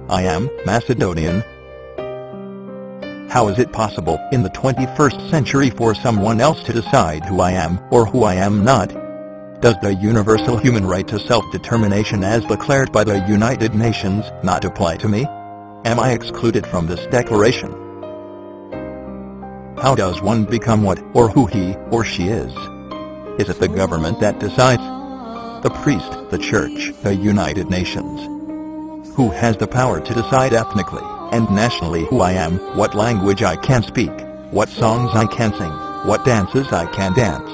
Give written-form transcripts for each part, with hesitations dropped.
I am Macedonian. How is it possible in the 21st century for someone else to decide who I am or who I am not? Does the universal human right to self-determination as declared by the United Nations not apply to me? Am I excluded from this declaration? How does one become what or who he or she is? Is it the government that decides? The priest, the church, the United Nations? Who has the power to decide ethnically and nationally who I am, what language I can speak, what songs I can sing, what dances I can dance?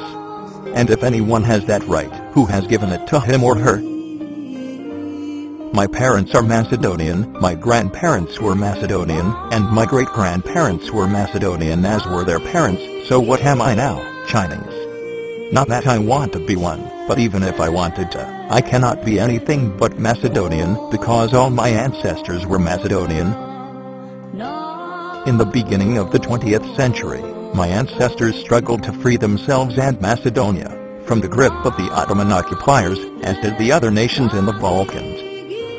And if anyone has that right, who has given it to him or her? My parents are Macedonian, my grandparents were Macedonian, and my great-grandparents were Macedonian as were their parents, so what am I now? Chinese. Not that I want to be one, but even if I wanted to, I cannot be anything but Macedonian because all my ancestors were Macedonian. In the beginning of the 20th century, my ancestors struggled to free themselves and Macedonia from the grip of the Ottoman occupiers, as did the other nations in the Balkans.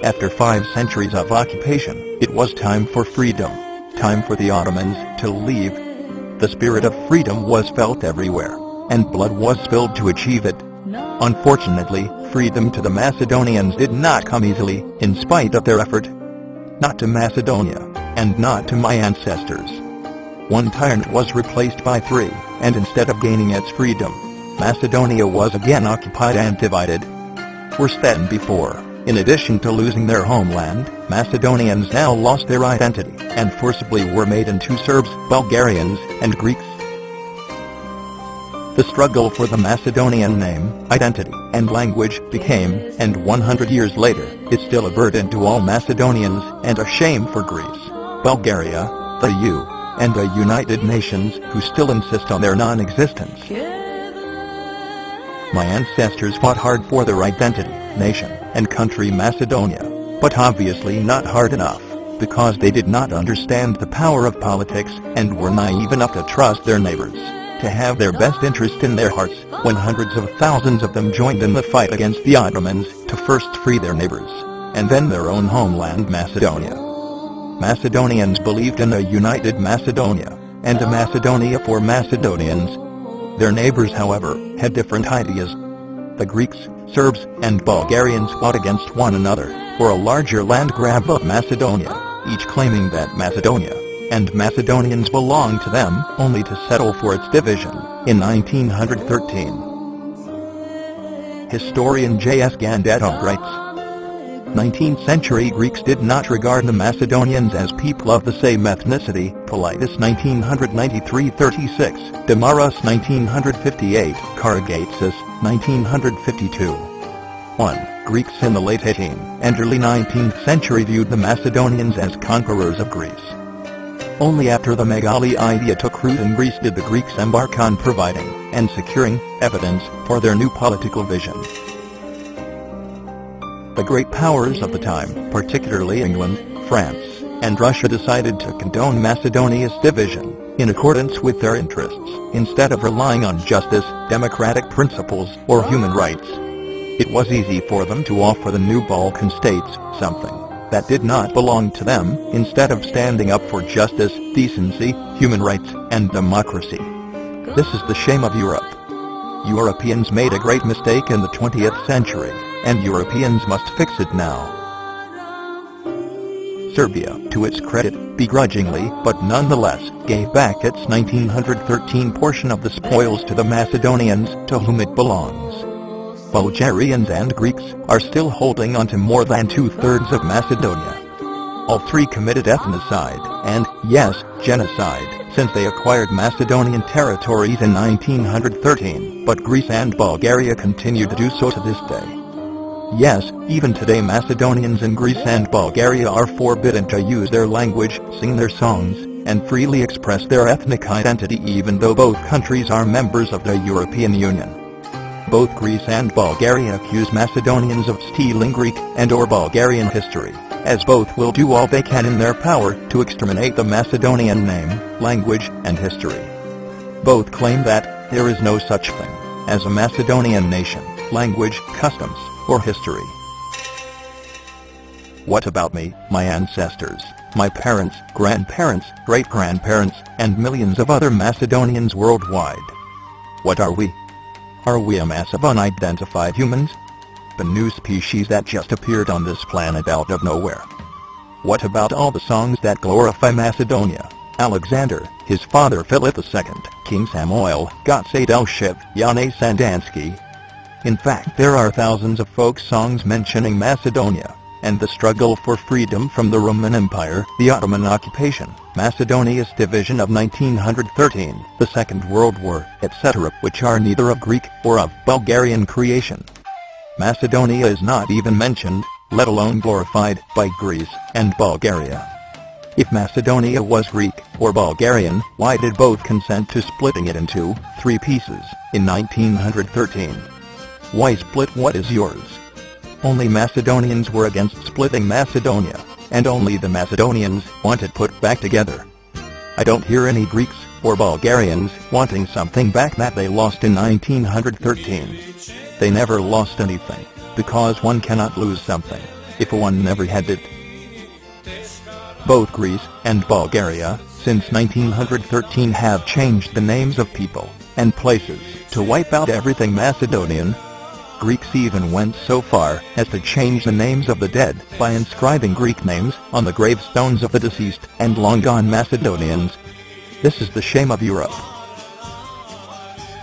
After 5 centuries of occupation, it was time for freedom, time for the Ottomans to leave. The spirit of freedom was felt everywhere, and blood was spilled to achieve it. Unfortunately, freedom to the Macedonians did not come easily, in spite of their effort. Not to Macedonia, and not to my ancestors. One tyrant was replaced by 3, and instead of gaining its freedom, Macedonia was again occupied and divided. Worse than before, in addition to losing their homeland, Macedonians now lost their identity, and forcibly were made into Serbs, Bulgarians, and Greeks. The struggle for the Macedonian name, identity, and language became, and 100 years later, is still a burden to all Macedonians, and a shame for Greece, Bulgaria, the EU, and the United Nations, who still insist on their non-existence. My ancestors fought hard for their identity, nation, and country Macedonia, but obviously not hard enough, because they did not understand the power of politics, and were naive enough to trust their neighbors, to have their best interest in their hearts, when hundreds of thousands of them joined in the fight against the Ottomans, to first free their neighbors, and then their own homeland Macedonia. Macedonians believed in a united Macedonia, and a Macedonia for Macedonians. Their neighbors, however, had different ideas. The Greeks, Serbs, and Bulgarians fought against one another for a larger land grab of Macedonia, each claiming that Macedonia and Macedonians belonged to them, only to settle for its division in 1913. Historian J.S. Gandetto writes, 19th century Greeks did not regard the Macedonians as people of the same ethnicity, Politis 1993-36, Damaras 1958, Karagatsis, 1952. 1. Greeks in the late 18th and early 19th century viewed the Macedonians as conquerors of Greece. Only after the Megali idea took root in Greece did the Greeks embark on providing and securing evidence for their new political vision. The great powers of the time, particularly England, France, and Russia, decided to condone Macedonia's division, in accordance with their interests, instead of relying on justice, democratic principles, or human rights. It was easy for them to offer the new Balkan states something that did not belong to them, instead of standing up for justice, decency, human rights, and democracy. This is the shame of Europe. Europeans made a great mistake in the 20th century, and Europeans must fix it now. Serbia, to its credit, begrudgingly, but nonetheless, gave back its 1913 portion of the spoils to the Macedonians, to whom it belongs. Bulgarians and Greeks are still holding on to more than 2/3 of Macedonia. All 3 committed ethnocide, and, yes, genocide, since they acquired Macedonian territories in 1913, but Greece and Bulgaria continue to do so to this day. Yes, even today Macedonians in Greece and Bulgaria are forbidden to use their language, sing their songs, and freely express their ethnic identity, even though both countries are members of the European Union. Both Greece and Bulgaria accuse Macedonians of stealing Greek and/or Bulgarian history, as both will do all they can in their power to exterminate the Macedonian name, language, and history. Both claim that there is no such thing as a Macedonian nation, language, customs, or history. What about me, my ancestors, my parents, grandparents, great-grandparents, and millions of other Macedonians worldwide? What are we? Are we a mass of unidentified humans? A new species that just appeared on this planet out of nowhere? What about all the songs that glorify Macedonia, Alexander, his father Philip II, King Samuel, Gottse Delshev, Yane Sandansky? In fact, there are thousands of folk songs mentioning Macedonia, and the struggle for freedom from the Roman Empire, the Ottoman occupation, Macedonia's division of 1913, the Second World War, etc., which are neither of Greek or of Bulgarian creation. Macedonia is not even mentioned, let alone glorified, by Greece and Bulgaria. If Macedonia was Greek or Bulgarian, why did both consent to splitting it into 3 pieces in 1913? Why split what is yours? Only Macedonians were against splitting Macedonia, and only the Macedonians want it put back together. I don't hear any Greeks or Bulgarians wanting something back that they lost in 1913. They never lost anything, because one cannot lose something if one never had it. Both Greece and Bulgaria, since 1913, have changed the names of people and places to wipe out everything Macedonian. Greeks even went so far as to change the names of the dead by inscribing Greek names on the gravestones of the deceased and long-gone Macedonians. This is the shame of Europe.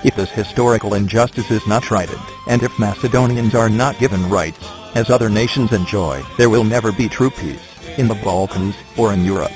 If this historical injustice is not righted, and if Macedonians are not given rights as other nations enjoy, there will never be true peace in the Balkans or in Europe.